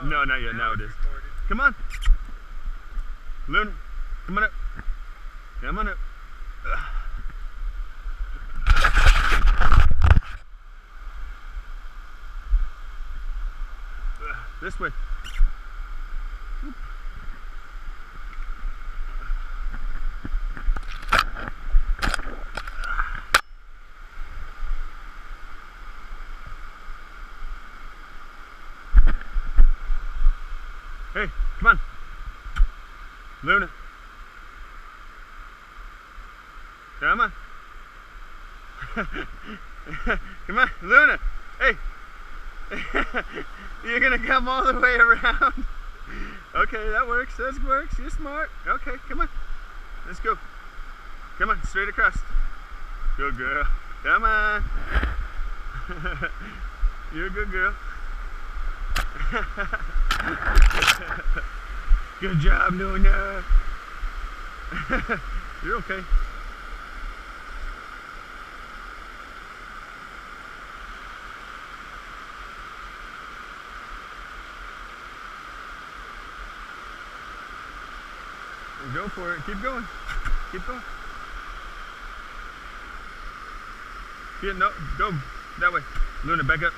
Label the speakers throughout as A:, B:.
A: No, not yet. Now it is. Come on. Luna, come on up. Come on up. This way. Hey, come on. Luna. Come on. Come on, Luna. Hey. You're gonna come all the way around. Okay, that works. That works. You're smart. Okay, come on. Let's go. Come on, straight across. Good girl. Come on. You're a good girl. Good job, Luna. You're okay. Go for it. Keep going. Keep going. Yeah, no, go that way. Luna, back up.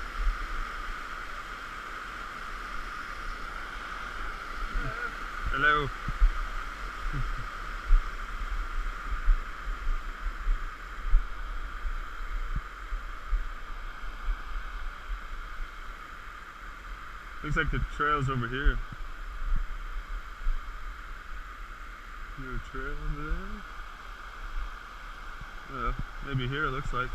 A: Hello. Looks like the trail's over here. Is there a trail over there? Maybe here it looks like.